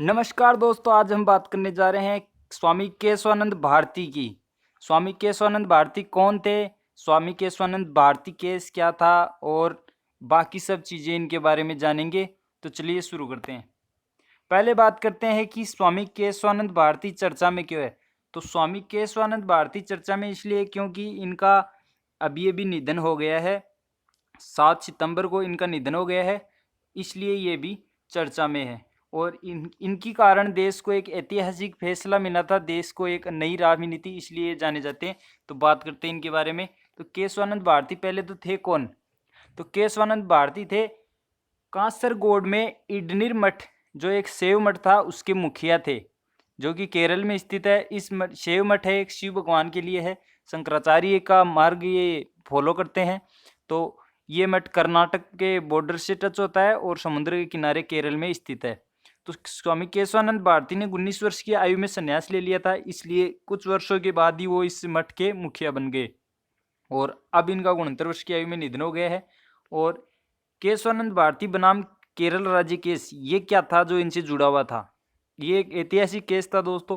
नमस्कार दोस्तों, आज हम बात करने जा रहे हैं स्वामी केशवानंद भारती की। स्वामी केशवानंद भारती कौन थे? स्वामी केशवानंद भारती केस क्या था और बाकी सब चीज़ें इनके बारे में जानेंगे। तो चलिए शुरू करते हैं। पहले बात करते हैं कि स्वामी केशवानंद भारती चर्चा में क्यों है। तो स्वामी केशवानंद भारती चर्चा में इसलिए क्योंकि इनका अभी अभी निधन हो गया है। 7 सितंबर को इनका निधन हो गया है, इसलिए ये भी चर्चा में है। और इनकी कारण देश को एक ऐतिहासिक फैसला मिला था, देश को एक नई राजनीति, इसलिए जाने जाते हैं। तो बात करते हैं इनके बारे में। तो केशवानंद भारती पहले तो थे कौन? तो केशवानंद भारती थे कासरगोड में इडनीर मठ, जो एक शैव मठ था, उसके मुखिया थे, जो कि केरल में स्थित है। इस शैव मठ है, एक शिव भगवान के लिए है। शंकराचार्य का मार्ग ये फॉलो करते हैं। तो ये मठ कर्नाटक के बॉर्डर से टच होता है और समुद्र के किनारे केरल में स्थित है। तो स्वामी केशवानंद भारती ने 19 वर्ष की आयु में संन्यास ले लिया था, इसलिए कुछ वर्षों के बाद ही वो इस मठ के मुखिया बन गए। और अब इनका 69 वर्ष की आयु में निधन हो गया है। और केशवानंद भारती बनाम केरल राज्य केस, ये क्या था जो इनसे जुड़ा हुआ था? ये एक ऐतिहासिक केस था दोस्तों।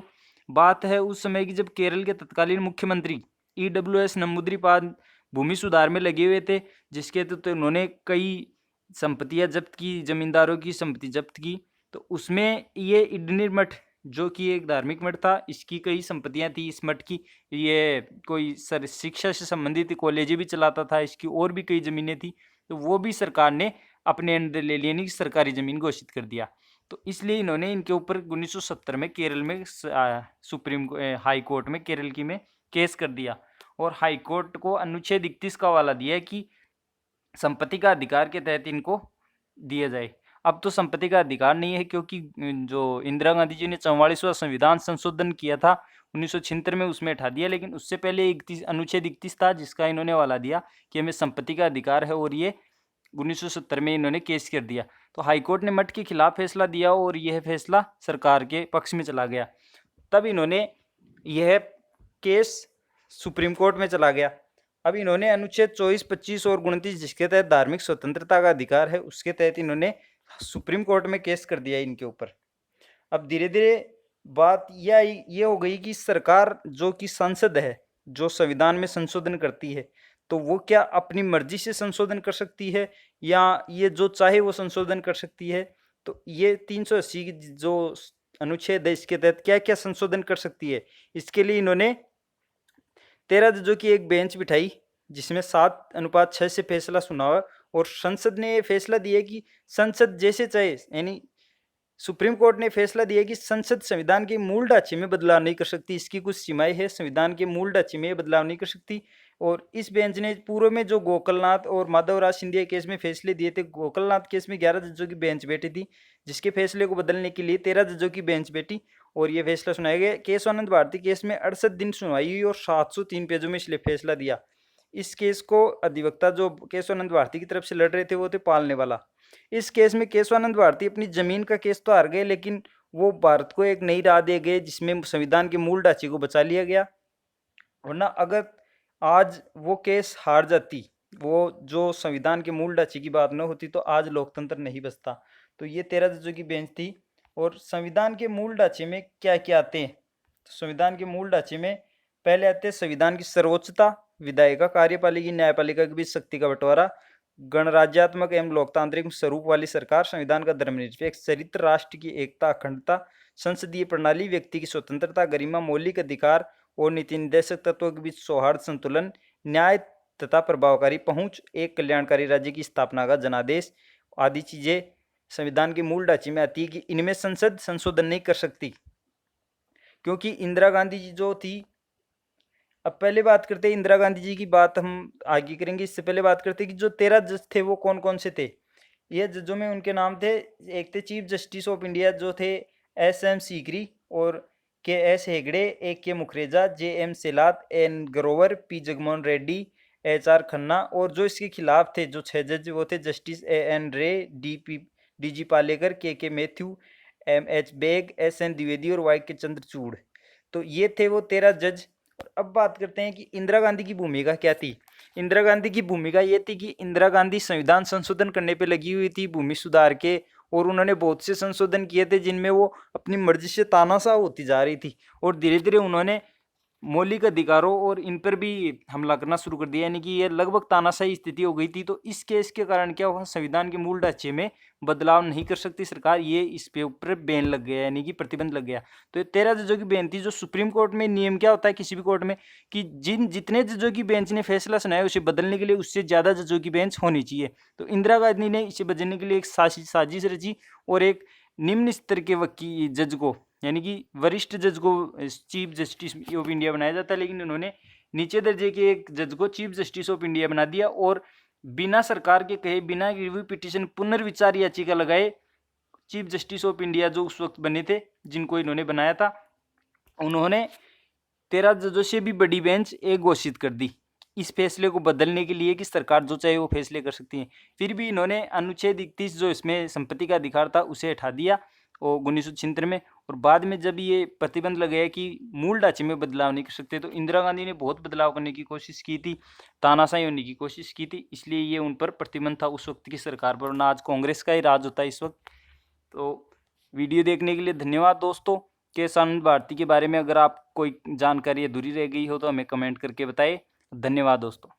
बात है उस समय की जब केरल के तत्कालीन मुख्यमंत्री EWS नंबूदिरीपाद भूमि सुधार में लगे हुए थे, जिसके तो उन्होंने कई संपत्तियां जब्त की, जमींदारों की संपत्ति जब्त की। तो उसमें ये इडनीर मठ, जो कि एक धार्मिक मठ था, इसकी कई संपत्तियां थी इस मठ की। ये कोई शिक्षा से संबंधित कॉलेजें भी चलाता था, इसकी और भी कई जमीनें थी। तो वो भी सरकार ने अपने अंडर ले लिया, यानी सरकारी जमीन घोषित कर दिया। तो इसलिए इन्होंने इनके ऊपर 1970 में केरल में सुप्रीम हाई कोर्ट में केरल की में केस कर दिया। और हाई कोर्ट को अनुच्छेद 31 का हवाला दिया कि संपत्ति का अधिकार के तहत इनको दिया जाए। अब तो संपत्ति का अधिकार नहीं है, क्योंकि जो इंदिरा गांधी जी ने 44वां संविधान संशोधन किया था 1976 में, उसमें हटा दिया। लेकिन उससे पहले अनुच्छेद 31 था, जिसका इन्होंने हवाला दिया कि हमें संपत्ति का अधिकार है, और ये 1970 में इन्होंने केस कर दिया। तो हाईकोर्ट ने मठ के खिलाफ फैसला दिया और यह फैसला सरकार के पक्ष में चला गया। तब इन्होंने यह केस सुप्रीम कोर्ट में चला गया। अब इन्होंने अनुच्छेद 24, 25 और 29, जिसके तहत धार्मिक स्वतंत्रता का अधिकार है, उसके तहत इन्होंने सुप्रीम कोर्ट में केस कर दिया इनके ऊपर। अब धीरे धीरे बात ये हो गई कि सरकार, जो कि संसद है, जो संविधान में संशोधन करती है, तो वो क्या अपनी मर्जी से संशोधन कर सकती है या ये जो चाहे वो संशोधन कर सकती है? तो ये 380 जो अनुच्छेद है, इसके तहत क्या क्या संशोधन कर सकती है, इसके लिए इन्होंने 13 जजों की एक बेंच बिठाई, जिसमें 7:6 से फैसला सुना हुआ। और संसद ने ये फैसला दिया कि संसद जैसे चाहे, यानी सुप्रीम कोर्ट ने फैसला दिया कि संसद संविधान के मूल ढांचे में बदलाव नहीं कर सकती, इसकी कुछ सीमाएं हैं, संविधान के मूल ढांचे में बदलाव नहीं कर सकती। और इस बेंच ने पूर्व में जो गोकलनाथ और माधवराज सिंधिया केस में फैसले दिए थे, गोकलनाथ केस में 11 जजों की बेंच बैठी थी, जिसके फैसले को बदलने के लिए 13 जजों की बेंच बैठी और ये फैसला सुनाया गया। केशवानंद भारती केस में 68 दिन सुनवाई हुई और 703 पेजों में इसलिए फैसला दिया। इस केस को अधिवक्ता जो केशवानंद भारती की तरफ से लड़ रहे थे, वो थे पालने वाला। इस केस में केशवानंद भारती अपनी जमीन का केस तो हार गए, लेकिन वो भारत को एक नई राह दे गए, जिसमें संविधान के मूल ढांचे को बचा लिया गया। वरना अगर आज वो केस हार जाती, वो जो संविधान के मूल ढांचे की बात न होती, तो आज लोकतंत्र नहीं बचता। तो ये 13 जजों की बेंच थी। और संविधान के मूल ढांचे में क्या क्या आते हैं? तो संविधान के मूल ढांचे में पहले आते हैं संविधान की सर्वोच्चता, विधायिका, कार्यपालिका, न्यायपालिका के बीच शक्ति का बंटवारा, गणराज्यात्मक एवं लोकतांत्रिक स्वरूप वाली सरकार, संविधान का धर्मनिरपेक्ष चरित्र, राष्ट्र की एकता, अखंडता, संसदीय प्रणाली, व्यक्ति की स्वतंत्रता, गरिमा, मौलिक अधिकार और नीति निर्देशक तत्वों के बीच सौहार्द, संतुलन, न्याय तथा प्रभावकारी पहुंच, एक कल्याणकारी राज्य की स्थापना का जनादेश आदि चीजें संविधान के मूल ढांचे में आती है कि इनमें संसद संशोधन नहीं कर सकती, क्योंकि इंदिरा गांधी जी जो थी। अब पहले बात करते हैं इंदिरा गांधी जी की, बात हम आगे करेंगे, इससे पहले बात करते हैं कि जो 13 जज थे वो कौन कौन से थे। ये जजों में उनके नाम थे, एक थे चीफ जस्टिस ऑफ इंडिया, जो थे SM सीकरी और KS Hegde, AK मुखरेजा, JM सेलात, N Grover, P Jagmohan Reddy, HR Khanna. और जो इसके खिलाफ थे जो 6 जज, वो थे justice AN Ray, DG Palekar, KK Mathew, MH Beg, SN Dwivedi और YK चंद्रचूड़। तो ये थे वो 13 जज। और अब बात करते हैं कि इंदिरा गांधी की भूमिका क्या थी। इंदिरा गांधी की भूमिका ये थी कि इंदिरा गांधी संविधान संशोधन करने पे लगी हुई थी, भूमि सुधार के और उन्होंने बहुत से संशोधन किए थे जिनमें वो अपनी मर्जी से तानाशाह होती जा रही थी, और धीरे धीरे उन्होंने मौलिक अधिकारों और इन पर भी हमला करना शुरू कर दिया, यानी कि ये लगभग तानाशाही स्थिति हो गई थी। तो इस केस के कारण क्या हुआ, संविधान के मूल ढांचे में बदलाव नहीं कर सकती सरकार, ये इस पे ऊपर बैन लग गया, यानी कि प्रतिबंध लग गया। तो ये 13 जजों की बेंच थी। जो सुप्रीम कोर्ट में नियम क्या होता है किसी भी कोर्ट में, कि जितने जजों की बेंच ने फैसला सुनाया उसे बदलने के लिए उससे ज्यादा जजों की बेंच होनी चाहिए। तो इंदिरा गांधी ने इसे बदलने के लिए एक साजिश रची, और एक निम्न स्तर के वकील जज को, यानी कि वरिष्ठ जज को चीफ जस्टिस ऑफ इंडिया बनाया जाता है, लेकिन उन्होंने नीचे दर्जे के एक जज को चीफ जस्टिस ऑफ इंडिया बना दिया, और बिना सरकार के कहे, बिना रिव्यू पिटीशन, पुनर्विचार याचिका लगाए चीफ जस्टिस ऑफ इंडिया जो उस वक्त बने थे, जिनको इन्होंने बनाया था, उन्होंने 13 जजों से भी बड़ी बेंच एक घोषित कर दी इस फैसले को बदलने के लिए कि सरकार जो चाहे वो फैसले कर सकती है। फिर भी इन्होंने अनुच्छेद 31 जो इसमें संपत्ति का अधिकार था उसे हटा दिया और 1976 में, और बाद में जब ये प्रतिबंध लगाया कि मूल ढांचे में बदलाव नहीं कर सकते, तो इंदिरा गांधी ने बहुत बदलाव करने की कोशिश की थी, तानाशाही होने की कोशिश की थी, इसलिए ये उन पर प्रतिबंध था उस वक्त की सरकार पर, ना आज कांग्रेस का ही राज होता है इस वक्त। तो वीडियो देखने के लिए धन्यवाद दोस्तों। केश आनंद भारती के बारे में अगर आप कोई जानकारी अधूरी रह गई हो तो हमें कमेंट करके बताएं। धन्यवाद दोस्तों।